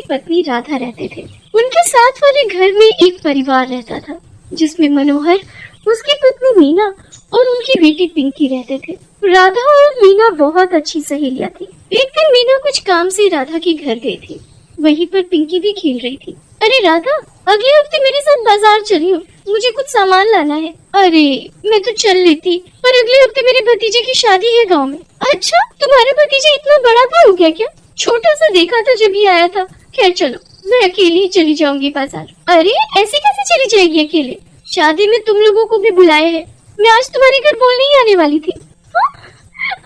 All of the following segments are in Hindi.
पत्नी राधा रहते थे। उनके साथ वाले घर में एक परिवार रहता था जिसमें मनोहर, उसकी पत्नी मीना और उनकी बेटी पिंकी रहते थे। राधा और मीना बहुत अच्छी सहेलियां थी। एक दिन मीना कुछ काम से राधा के घर गई थी। वहीं पर पिंकी भी खेल रही थी। अरे राधा, अगले हफ्ते मेरे साथ बाजार चलियो, मुझे कुछ सामान लाना है। अरे मैं तो चल लेती, पर अगले हफ्ते मेरे भतीजे की शादी है गांव में। अच्छा, तुम्हारा भतीजा इतना बड़ा भी हो गया क्या? छोटा सा देखा था जब ही आया था। खैर चलो, मैं अकेली ही चली जाऊंगी बाजार। अरे ऐसे कैसे चली जाएगी अकेले? शादी में तुम लोगों को भी बुलाए हैं। मैं आज तुम्हारे घर बोलने ही आने वाली थी।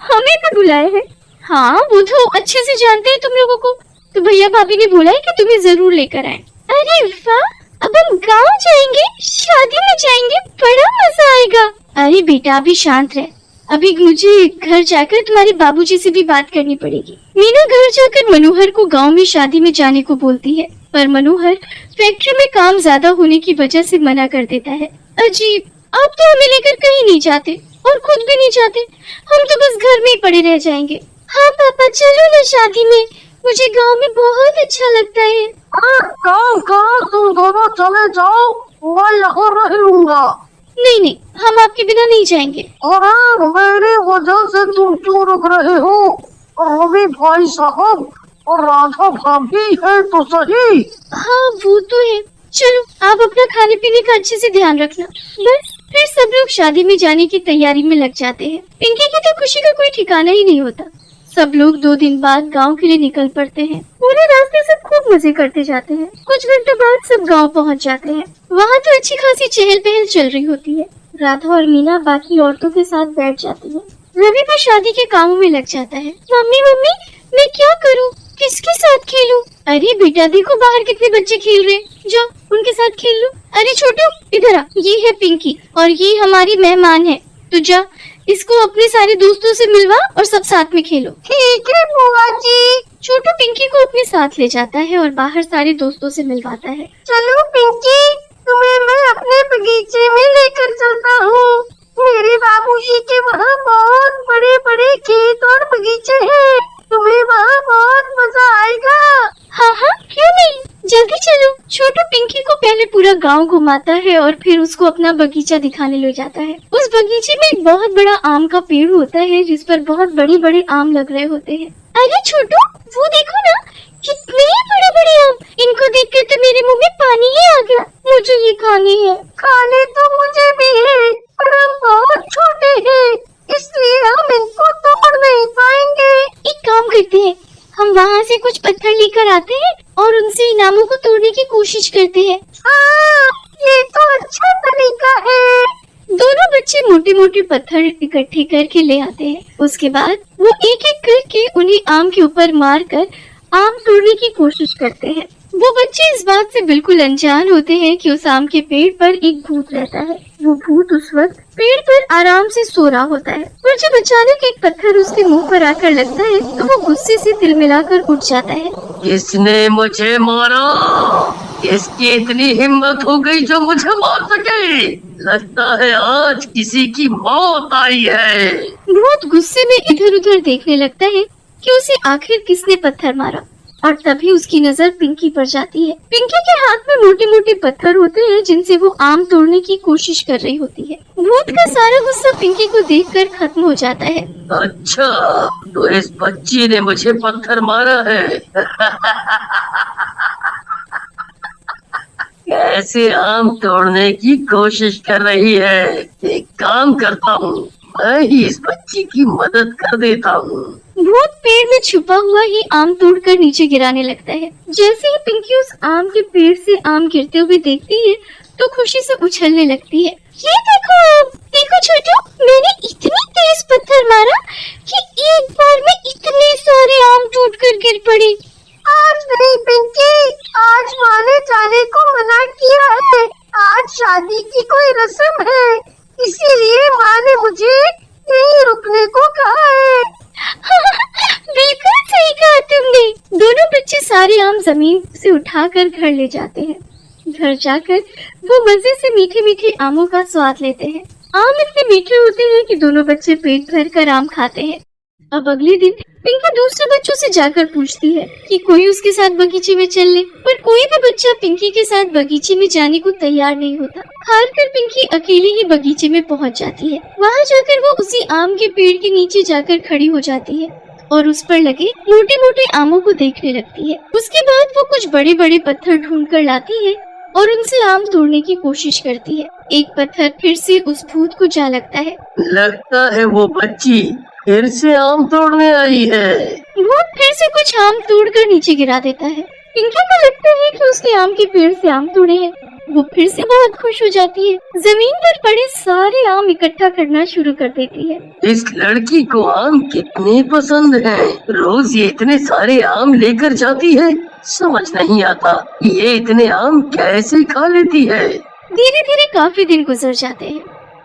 हमें भी बुलाए हैं? हाँ, वो तो अच्छे से जानते हैं तुम लोगों को। तो भैया भाभी ने बोला है कि तुम्हें जरूर लेकर आए। अरे वाह, अब हम गांव जाएंगे, शादी में जाएंगे, बड़ा मजा आएगा। अरे बेटा अभी शांत रह, अभी मुझे घर जाकर तुम्हारे बाबूजी से भी बात करनी पड़ेगी। मीना घर जाकर मनोहर को गांव में शादी में जाने को बोलती है, पर मनोहर फैक्ट्री में काम ज्यादा होने की वजह से मना कर देता है। अजीब, आप तो हमें लेकर कहीं नहीं जाते और खुद भी नहीं जाते, हम तो बस घर में ही पड़े रह जाएंगे। हाँ पापा, चलो ना शादी में, मुझे गांव में बहुत अच्छा लगता है। तुम दोनों चले जाओ, मैं यहाँ रहूंगा। नहीं नहीं, हम आपके बिना नहीं जाएंगे। अरे मेरी वजह से तुम क्यों रुक रहे हो? रवि भाई साहब और राधा भाभी है तो सही। हाँ वो तो है। चलो आप अपना खाने पीने का अच्छे से ध्यान रखना। बस फिर सब लोग शादी में जाने की तैयारी में लग जाते हैं। पिंकी की तो खुशी का कोई ठिकाना ही नहीं होता। सब लोग 2 दिन बाद गांव के लिए निकल पड़ते हैं। पूरे रास्ते सब खूब मजे करते जाते हैं। कुछ घंटों बाद सब गांव पहुंच जाते हैं। वहाँ तो अच्छी खासी चहल पहल चल रही होती है। राधा और मीना बाकी औरतों के साथ बैठ जाती है। रवि भी शादी के कामों में लग जाता है। मम्मी मम्मी, मैं क्या करूँ, किसके साथ खेलूं? अरे बेटा देखो बाहर कितने बच्चे खेल रहे हैं, जाओ उनके साथ खेल लो। अरे छोटू इधर आ, ये है पिंकी और ये हमारी मेहमान है। तो जा इसको अपने सारे दोस्तों से मिलवा और सब साथ में खेलो। ठीक है बुआ जी। छोटू पिंकी को अपने साथ ले जाता है और बाहर सारे दोस्तों से मिलवाता है। चलो पिंकी, तुम्हें मैं अपने बगीचे में लेकर चलता हूँ। मेरे बाबूजी के वहाँ बहुत बड़े बड़े खेत और बगीचे हैं, तुम्हें वहाँ बहुत मजा आएगा। हाँ हाँ क्यों नहीं, जल्दी चलो। छोटू पिंकी को पहले पूरा गांव घुमाता है और फिर उसको अपना बगीचा दिखाने ले जाता है। उस बगीचे में एक बहुत बड़ा आम का पेड़ होता है जिस पर बहुत बड़े बड़े आम लग रहे होते हैं। अरे छोटू वो देखो ना, कितने बड़े बड़े आम, इनको देखकर तो मेरे मुंह में पानी ही आ गया। मुझे ये खाने हैं। खाने तो मुझे भी है, पर हम बहुत छोटे हैं, इसलिए हम इनको तोड़ नहीं पाएंगे। एक काम करते हैं, हम वहाँ से कुछ पत्थर लेकर आते हैं और उनसे इन आमों को तोड़ने की कोशिश करते हैं। हाँ, ये तो अच्छा तरीका है। दोनों बच्चे मोटे मोटे पत्थर इकट्ठे करके ले आते हैं। उसके बाद वो एक एक करके उन्हें आम के ऊपर मार कर आम तोड़ने की कोशिश करते हैं। वो बच्चे इस बात से बिल्कुल अनजान होते हैं कि उस आम के पेड़ पर एक भूत रहता है। वो भूत उस वक्त पेड़ पर आराम से सो रहा होता है, पर जब अचानक एक पत्थर उसके मुंह पर आकर लगता है तो वो गुस्से से तिलमिलाकर उठ जाता है। इसने मुझे मारा, इसकी इतनी हिम्मत हो गई जो मुझे मार सके। लगता है आज किसी की मौत आई है। भूत गुस्से में इधर उधर देखने लगता है कि उसे आखिर किसने पत्थर मारा, और तभी उसकी नजर पिंकी पर जाती है। पिंकी के हाथ में मोटे मोटे पत्थर होते हैं जिनसे वो आम तोड़ने की कोशिश कर रही होती है। भूत का सारा गुस्सा पिंकी को देखकर खत्म हो जाता है। अच्छा, तो इस बच्ची ने मुझे पत्थर मारा है। कैसे आम तोड़ने की कोशिश कर रही है। एक काम करता हूँ, मैं ही इस बच्ची की मदद कर देता हूँ। भूत पेड़ में छुपा हुआ ही आम तोड़कर नीचे गिराने लगता है। जैसे ही पिंकी उस आम के पेड़ से आम गिरते हुए देखती है तो खुशी से उछलने लगती है। ये देखो आम, देखो छोटू, मैंने इतनी तेज पत्थर मारा कि एक बार में इतने सारे आम टूटकर गिर पड़े। आज नहीं पिंकी, आज माने जाने को मना किया है। आज शादी की कोई रस्म है, इसीलिए माँ ने मुझे यहीं रुकने को कहा है। बिल्कुल सही कहा तुमने। दोनों बच्चे सारे आम जमीन से उठाकर घर ले जाते हैं। घर जाकर वो मजे से मीठे मीठे आमों का स्वाद लेते हैं। आम इतने मीठे होते हैं कि दोनों बच्चे पेट भर कर आम खाते हैं। अब अगले दिन पिंकी दूसरे बच्चों से जाकर पूछती है कि कोई उसके साथ बगीचे में चल ले, पर कोई भी बच्चा पिंकी के साथ बगीचे में जाने को तैयार नहीं होता। हार कर पिंकी अकेली ही बगीचे में पहुंच जाती है। वहां जाकर वो उसी आम के पेड़ के नीचे जाकर खड़ी हो जाती है और उस पर लगे मोटे मोटे आमों को देखने लगती है। उसके बाद वो कुछ बड़े बड़े पत्थर ढूंढ कर लाती है और उनसे आम तोड़ने की कोशिश करती है। एक पत्थर फिर से उस भूत को जा लगता है वो बच्ची फिर से आम तोड़ने आई है। भूत फिर से कुछ आम तोड़कर नीचे गिरा देता है। पिंकी को लगता है कि उसने आम के पेड़ से आम तोड़े हैं। वो फिर से बहुत खुश हो जाती है। जमीन पर पड़े सारे आम इकट्ठा करना शुरू कर देती है। इस लड़की को आम कितने पसंद हैं। रोज ये इतने सारे आम लेकर जाती है। समझ नहीं आता ये इतने आम कैसे खा लेती है। धीरे धीरे काफी दिन गुजर जाते हैं।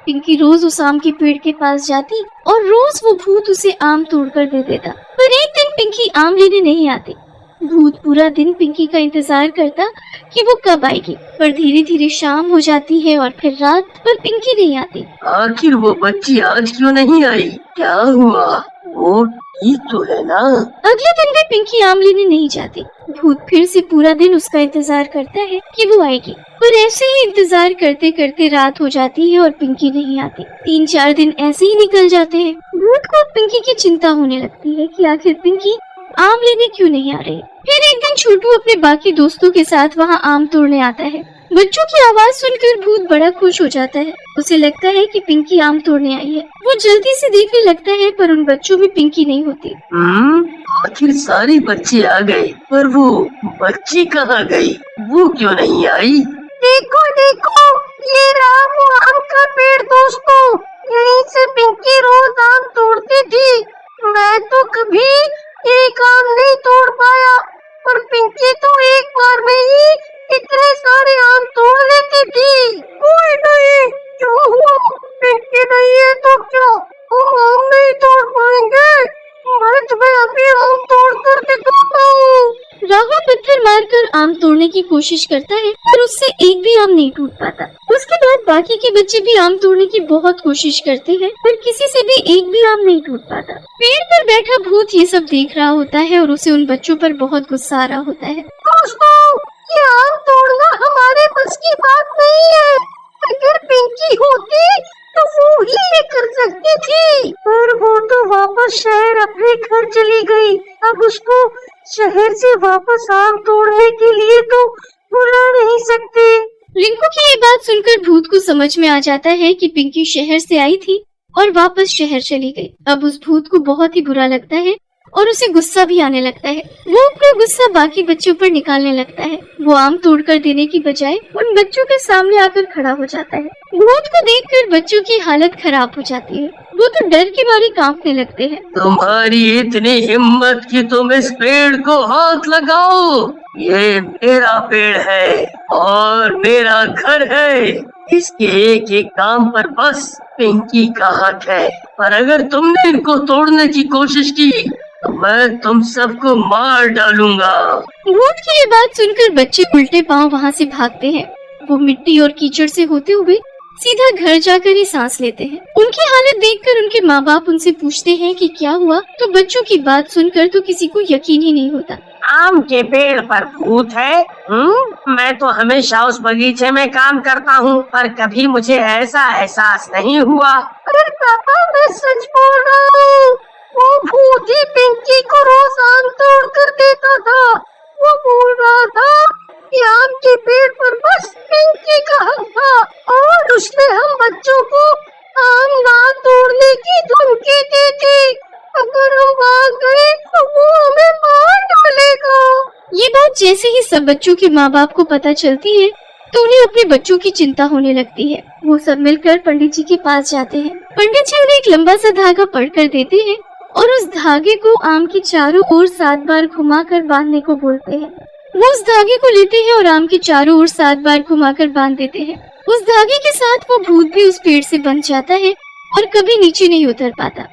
पिंकी रोज उस आम के पेड़ के पास जाती और रोज वो भूत उसे आम तोड़कर दे देता। पर एक दिन पिंकी आम लेने नहीं आती। भूत पूरा दिन पिंकी का इंतजार करता कि वो कब आएगी, पर धीरे धीरे शाम हो जाती है और फिर रात, पर पिंकी नहीं आती। आखिर वो बच्ची आज क्यों नहीं आई? क्या हुआ? वो ठीक तो है ना? अगले दिन भी पिंकी आम लेने नहीं जाती। भूत फिर से पूरा दिन उसका इंतजार करता है कि वो आएगी, पर ऐसे ही इंतजार करते करते रात हो जाती है और पिंकी नहीं आती। 3-4 दिन ऐसे ही निकल जाते हैं। भूत को पिंकी की चिंता होने लगती है कि आखिर पिंकी आम लेने क्यों नहीं आ रही। फिर एक दिन छोटू अपने बाकी दोस्तों के साथ वहाँ आम तोड़ने आता है। बच्चों की आवाज सुनकर भूत बड़ा खुश हो जाता है। उसे लगता है कि पिंकी आम तोड़ने आई है। वो जल्दी से देखने लगता है, पर उन बच्चों में पिंकी नहीं होती। आखिर सारे बच्चे आ गए, पर वो बच्ची कहाँ गई? वो क्यों नहीं आई? देखो देखो, ये रहा वो आम का पेड़ दोस्तों। यहीं से पिंकी रोज आम तोड़ती थी। मैं तो कभी एक आम नहीं तोड़ पाया, पर पिंकी तो एक बार में ही इतने सारे आम तोड़ लेती थी। कोई नहीं, जो हुआ पिंकी नहीं है तो क्या हम आम नहीं तोड़ पाएंगे? मैं तुम्हें अभी आम तोड़ कर दिखाता हूँ। राहुल पत्थर मारकर आम तोड़ने की कोशिश करता है, पर उससे एक भी आम नहीं टूट पाता। उसके बाद बाकी के बच्चे भी आम तोड़ने की बहुत कोशिश करते हैं, पर किसी से भी एक भी आम नहीं टूट पाता। पेड़ पर बैठा भूत ये सब देख रहा होता है और उसे उन बच्चों पर बहुत गुस्सा आ रहा होता है। दोस्तों, ये आम तोड़ना हमारे बस की बात नहीं है। अगर पिंकी होती तो वो ही लेकर सकती थी, पर वो तो वापस शहर अपने घर चली गई। अब उसको शहर से वापस आम तोड़ने के लिए तो बुला नहीं सकते। रिंकू की ये बात सुनकर भूत को समझ में आ जाता है कि पिंकी शहर से आई थी और वापस शहर चली गई। अब उस भूत को बहुत ही बुरा लगता है और उसे गुस्सा भी आने लगता है। वो अपना गुस्सा बाकी बच्चों पर निकालने लगता है। वो आम तोड़कर देने की बजाय उन बच्चों के सामने आकर खड़ा हो जाता है। भूत को देखकर बच्चों की हालत खराब हो जाती है। वो तो डर के मारे कांपने लगते हैं। तुम्हारी इतनी हिम्मत कि तुम इस पेड़ को हाथ लगाओ। ये मेरा पेड़ है और मेरा घर है। इसके एक एक काम पर बस पिंकी का हक है। पर अगर तुमने इनको तोड़ने की कोशिश की तो मैं तुम सबको मार डालूंगा। भूत की ये बात सुनकर बच्चे उल्टे पांव वहाँ से भागते हैं। वो मिट्टी और कीचड़ से होते हुए सीधा घर जाकर ही सांस लेते हैं। उनकी हालत देखकर उनके माँ बाप उनसे पूछते हैं कि क्या हुआ, तो बच्चों की बात सुनकर तो किसी को यकीन ही नहीं होता। आम के पेड़ पर भूत है? मैं तो हमेशा उस बगीचे में काम करता हूँ, पर कभी मुझे ऐसा एहसास नहीं हुआ। अरे पापा, मैं सच बोल रहा हूँ। वो भूत ही पिंकी को रोज आम तोड़ कर देता था। वो बोल रहा था कि आम के पेड़ पर बस पिंकी का हक था और उसने हम बच्चों को आम ना तोड़ने की धमकी दी थी। अगर हम वहाँ गए तो वो हमें मार डालेगा। ये बात जैसे ही सब बच्चों के माँ बाप को पता चलती है तो उन्हें अपने बच्चों की चिंता होने लगती है। वो सब मिलकर पंडित जी के पास जाते हैं। पंडित जी उन्हें एक लंबा सा धागा पढ़कर देते हैं और उस धागे को आम की चारों ओर 7 बार घुमाकर बांधने को बोलते हैं। वो उस धागे को लेते हैं और आम के चारों ओर 7 बार घुमाकर बांध देते हैं। उस धागे के साथ वो भूत भी उस पेड़ से बंध जाता है और कभी नीचे नहीं उतर पाता।